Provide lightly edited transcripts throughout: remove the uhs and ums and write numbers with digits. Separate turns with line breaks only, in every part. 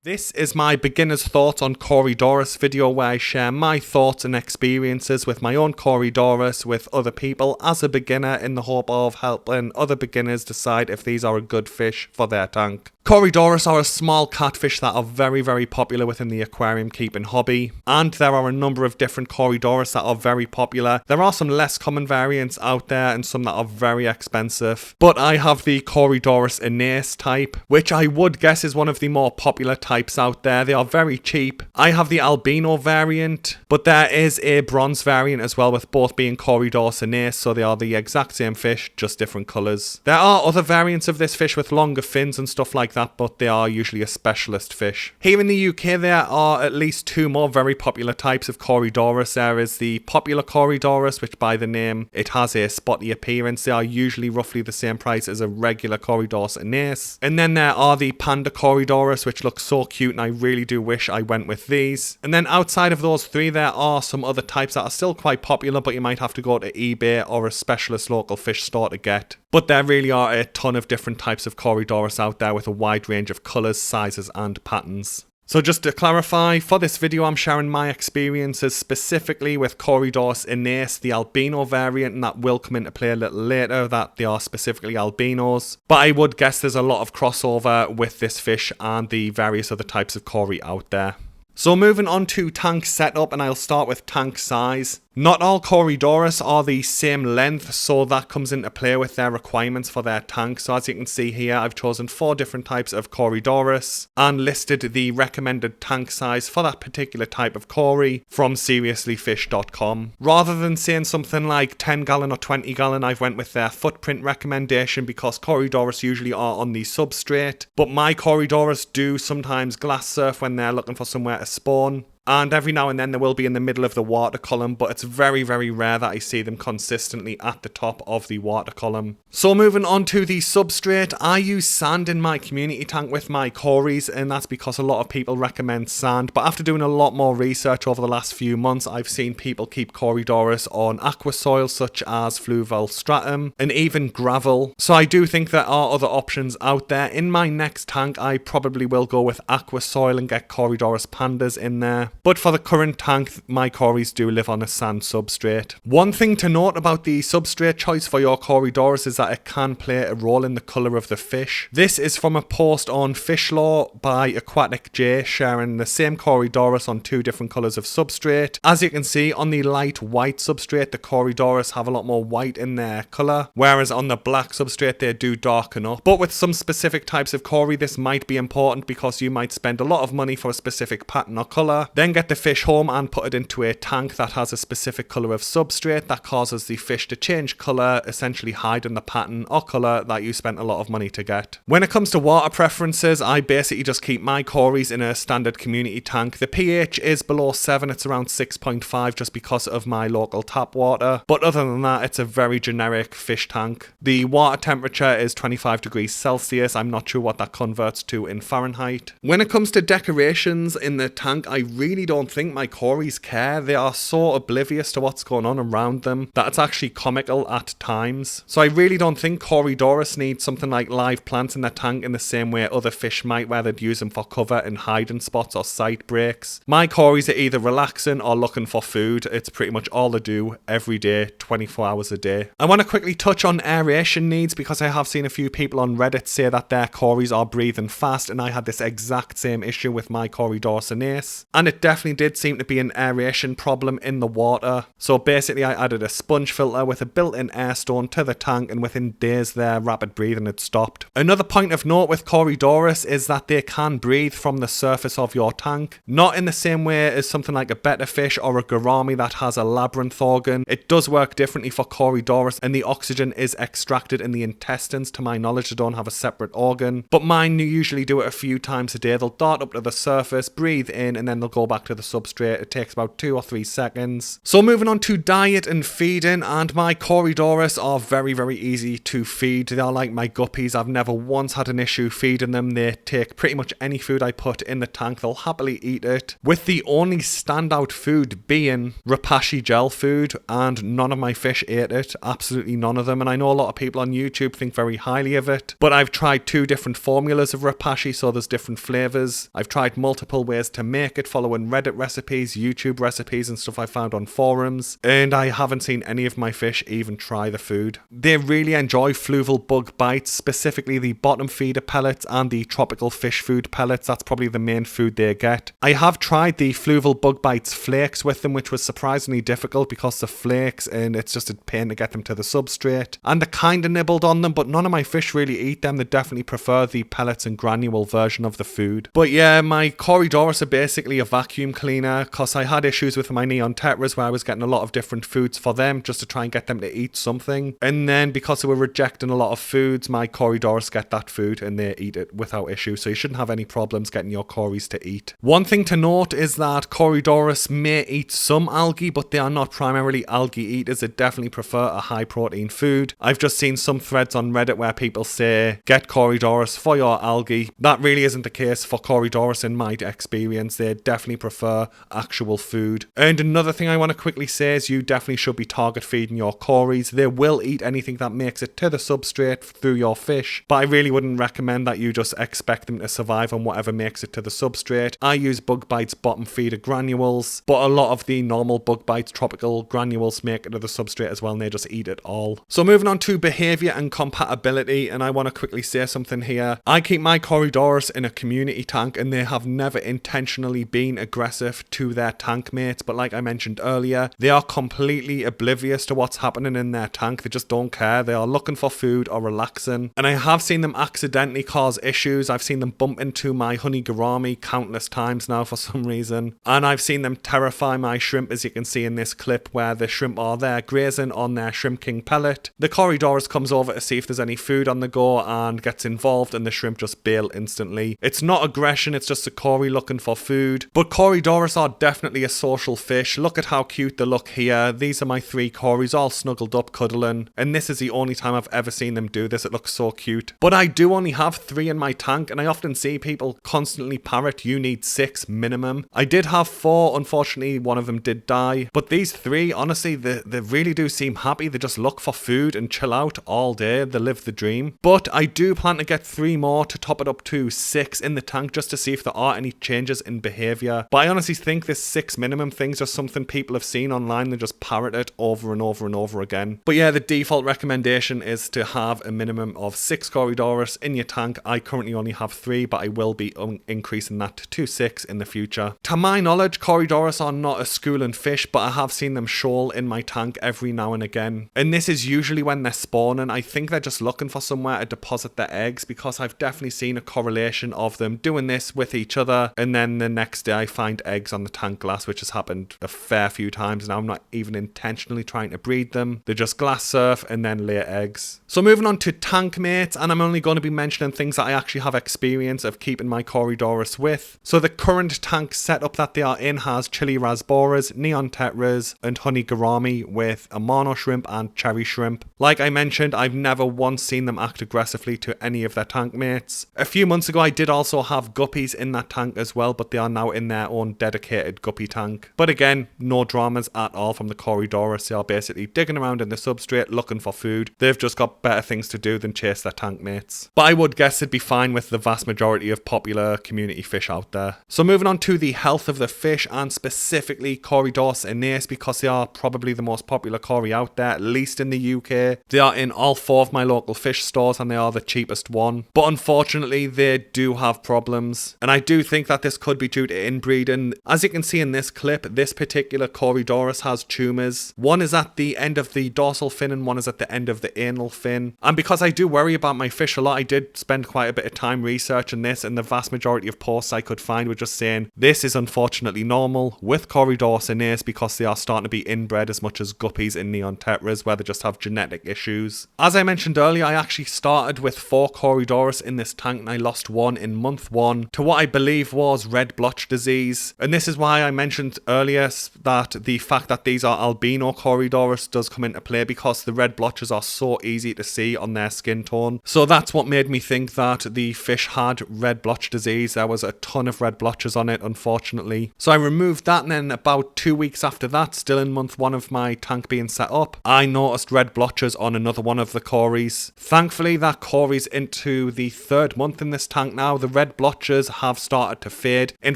This is my beginner's thoughts on Corydoras video where I share my thoughts and experiences with my own Corydoras with other people as a beginner in the hope of helping other beginners decide if these are a good fish for their tank. Corydoras are a small catfish that are very popular within the aquarium keeping hobby, and there are a number of different Corydoras that are very popular. There are some less common variants out there and some that are very expensive, but I have the Corydoras Anais type, which I would guess is one of the more popular types out there. They are very cheap. I have the albino variant, but there is a bronze variant as well, with both being Corydoras Anais, so they are the exact same fish, just different colours. There are other variants of this fish with longer fins and stuff like that, but they are usually a specialist fish. Here in the UK there are at least two more very popular types of Corydoras. There is the popular Corydoras, which by the name it has a spotty appearance. They are usually roughly the same price as a regular Corydoras Anais. And then there are the Panda Corydoras, which look so cute and I really do wish I went with these. And then outside of those three there are some other types that are still quite popular, but you might have to go to eBay or a specialist local fish store to get. But there really are a ton of different types of Corydoras out there with a wide range of colours, sizes and patterns. So just to clarify, for this video I'm sharing my experiences specifically with Corydoras Anais, the albino variant, and that will come into play a little later, that they are specifically albinos. But I would guess there's a lot of crossover with this fish and the various other types of Cory out there. So moving on to tank setup, and I'll start with tank size. Not all Corydoras are the same length, so that comes into play with their requirements for their tank. So as you can see here, I've chosen 4 different types of Corydoras and listed the recommended tank size for that particular type of Cory from seriouslyfish.com. Rather than saying something like 10 gallon or 20 gallon, I've went with their footprint recommendation because Corydoras usually are on the substrate, but my Corydoras do sometimes glass surf when they're looking for somewhere to spawn. And every now and then they will be in the middle of the water column, but it's very rare that I see them consistently at the top of the water column. So moving on to the substrate, I use sand in my community tank with my corys, and that's because a lot of people recommend sand. But after doing a lot more research over the last few months, I've seen people keep Corydoras on aqua soil such as fluvial stratum and even gravel. So I do think there are other options out there. In my next tank, I probably will go with aqua soil and get Corydoras pandas in there. But for the current tank, my corys do live on a sand substrate. One thing to note about the substrate choice for your Corydoras is that it can play a role in the colour of the fish. This is from a post on Fish Law by Aquatic J, sharing the same Corydoras on 2 different colours of substrate. As you can see, on the light white substrate, the Corydoras have a lot more white in their colour, whereas on the black substrate they do darken up. But with some specific types of Cory, this might be important because you might spend a lot of money for a specific pattern or colour, then get the fish home and put it into a tank that has a specific colour of substrate that causes the fish to change colour, essentially hiding the pattern or colour that you spent a lot of money to get. When it comes to water preferences, I basically just keep my corys in a standard community tank. The pH is below 7, it's around 6.5 just because of my local tap water, but other than that it's a very generic fish tank. The water temperature is 25 degrees Celsius, I'm not sure what that converts to in Fahrenheit. When it comes to decorations in the tank, I really don't think my corys care. They are so oblivious to what's going on around them that it's actually comical at times. So I really don't think Corydoras need something like live plants in their tank in the same way other fish might, where they'd use them for cover and hiding spots or sight breaks. My corys are either relaxing or looking for food. It's pretty much all they do every day, 24 hours a day. I want to quickly touch on aeration needs because I have seen a few people on Reddit say that their corys are breathing fast, and I had this exact same issue with my Corydoras Anais, and it definitely did seem to be an aeration problem in the water. So basically I added a sponge filter with a built-in air stone to the tank, and within days their rapid breathing had stopped. Another point of note with Corydoras is that they can breathe from the surface of your tank, not in the same way as something like a betta fish or a gourami that has a labyrinth organ. It does work differently for Corydoras, and the oxygen is extracted in the intestines. To my knowledge, they don't have a separate organ, but mine usually do it a few times a day. They'll dart up to the surface, breathe in, and then they'll go back to the substrate. It takes about 2 or 3 seconds. So moving on to diet and feeding, and my Corydoras are very, very easy to feed. They are like my guppies. I've never once had an issue feeding them. They take pretty much any food I put in the tank. They'll happily eat it, with the only standout food being Repashy gel food, and none of my fish ate it. Absolutely none of them. And I know a lot of people on YouTube think very highly of it, but I've tried 2 different formulas of Repashy, so there's different flavors. I've tried multiple ways to make it, following Reddit recipes, YouTube recipes, and stuff I found on forums, and I haven't seen any of my fish even try the food. They really enjoy fluval bug bites, specifically the bottom feeder pellets and the tropical fish food pellets. That's probably the main food they get. I have tried the fluval bug bites flakes with them, which was surprisingly difficult because the flakes, and it's just a pain to get them to the substrate. And they kind of nibbled on them, but none of my fish really eat them. They definitely prefer the pellets and granule version of the food. But yeah, my Corydoras are basically a vacuum cleaner, because I had issues with my neon tetras where I was getting a lot of different foods for them just to try and get them to eat something. And then because they were rejecting a lot of foods, my Corydoras get that food and they eat it without issue. So you shouldn't have any problems getting your corys to eat. One thing to note is that Corydoras may eat some algae, but they are not primarily algae eaters. They definitely prefer a high protein food. I've just seen some threads on Reddit where people say, get Corydoras for your algae. That really isn't the case for Corydoras in my experience. They definitely prefer actual food. And another thing I want to quickly say is you definitely should be target feeding your corys. They will eat anything that makes it to the substrate through your fish, but I really wouldn't recommend that you just expect them to survive on whatever makes it to the substrate. I use Bug Bites bottom feeder granules, but a lot of the normal Bug Bites tropical granules make it to the substrate as well, and they just eat it all. So moving on to behavior and compatibility, and I want to quickly say something here. I keep my Corydoras in a community tank, and they have never intentionally been aggressive to their tank mates, but like I mentioned earlier, they are completely oblivious to what's happening in their tank. They just don't care. They are looking for food or relaxing, and I have seen them accidentally cause issues. I've seen them bump into my honey gourami countless times now for some reason, and I've seen them terrify my shrimp, as you can see in this clip where the shrimp are there grazing on their Shrimp King pellet. The Corydoras comes over to see if there's any food on the go and gets involved, and the shrimp just bail instantly. It's not aggression, it's just a cory looking for food. But Corydoras are definitely a social fish. Look at how cute they look here. These are my 3 corys all snuggled up cuddling, and this is the only time I've ever seen them do this. It looks so cute. But I do only have 3 in my tank, and I often see people constantly parrot, you need 6 minimum. I did have 4, unfortunately one of them did die, but these 3, honestly, they really do seem happy. They just look for food and chill out all day. They live the dream. But I do plan to get 3 more to top it up to 6 in the tank, just to see if there are any changes in behavior. But I honestly think this 6 minimum thing's just something people have seen online. They just parrot it over and over and over again. But yeah, the default recommendation is to have a minimum of 6 Corydoras in your tank. I currently only have 3, but I will be increasing that to 6 in the future. To my knowledge, Corydoras are not a schooling fish, but I have seen them shoal in my tank every now and again. And this is usually when they're spawning. I think they're just looking for somewhere to deposit their eggs, because I've definitely seen a correlation of them doing this with each other, and then the next day I find eggs on the tank glass, which has happened a fair few times now. I'm not even intentionally trying to breed them. They just glass surf and then lay eggs. So moving on to tank mates, and I'm only going to be mentioning things that I actually have experience of keeping my Corydoras with. So the current tank setup that they are in has chili rasboras, neon tetras, and honey gourami with a mono shrimp and cherry shrimp. Like I mentioned, I've never once seen them act aggressively to any of their tank mates. A few months ago I did also have guppies in that tank as well, but they are now in their own dedicated guppy tank. But again, no dramas at all from the Corydoras. They are basically digging around in the substrate looking for food. They've just got better things to do than chase their tank mates. But I would guess it'd be fine with the vast majority of popular community fish out there. So moving on to the health of the fish, and specifically Corydoras aeneas, because they are probably the most popular cory out there, at least in the UK. They are in all 4 of my local fish stores, and they are the cheapest one. But unfortunately, they do have problems, and I do think that this could be due to inbreeding. As you can see in this clip, this particular Corydoras has tumours. One is at the end of the dorsal fin and one is at the end of the anal fin. And because I do worry about my fish a lot, I did spend quite a bit of time researching this, and the vast majority of posts I could find were just saying this is unfortunately normal with Corydoras aeneas, because they are starting to be inbred as much as guppies and neon tetras, where they just have genetic issues. As I mentioned earlier, I actually started with 4 Corydoras in this tank, and I lost 1 in month 1 to what I believe was red blotch disease. disease. And this is why I mentioned earlier that the fact that these are albino Corydoras does come into play, because the red blotches are so easy to see on their skin tone. So that's what made me think that the fish had red blotch disease. There was a ton of red blotches on it, unfortunately. So I removed that, and then about 2 weeks after that, still in month 1 of my tank being set up, I noticed red blotches on another one of the corys. Thankfully, that corys into the 3rd month in this tank now. The red blotches have started to fade. In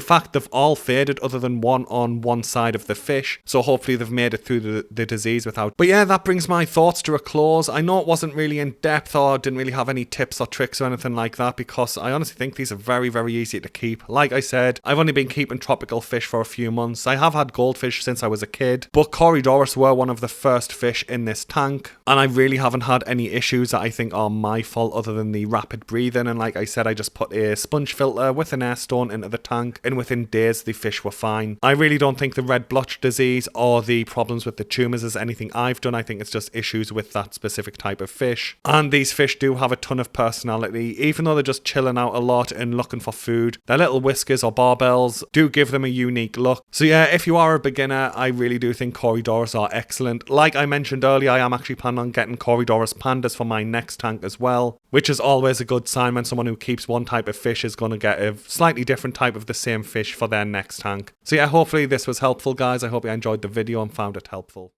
fact, they've all faded other than one on one side of the fish. So hopefully they've made it through the disease without. But yeah, that brings my thoughts to a close. I know it wasn't really in depth, or didn't really have any tips or tricks or anything like that, because I honestly think these are very, very easy to keep. Like I said, I've only been keeping tropical fish for a few months. I have had goldfish since I was a kid, but Corydoras were one of the first fish in this tank, and I really haven't had any issues that I think are my fault other than the rapid breathing. And like I said, I just put a sponge filter with an air stone into the tank, and within days the fish were fine. I really don't think the red blotch disease or the problems with the tumours is anything I've done. I think it's just issues with that specific type of fish. And these fish do have a ton of personality. Even though they're just chilling out a lot and looking for food, their little whiskers or barbells do give them a unique look. So yeah, if you are a beginner, I really do think Corydoras are excellent. Like I mentioned earlier, I am actually planning on getting Corydoras pandas for my next tank as well, which is always a good sign when someone who keeps one type of fish is going to get a slightly different type of the same fish for their next tank. So yeah, hopefully this was helpful, guys. I hope you enjoyed the video and found it helpful.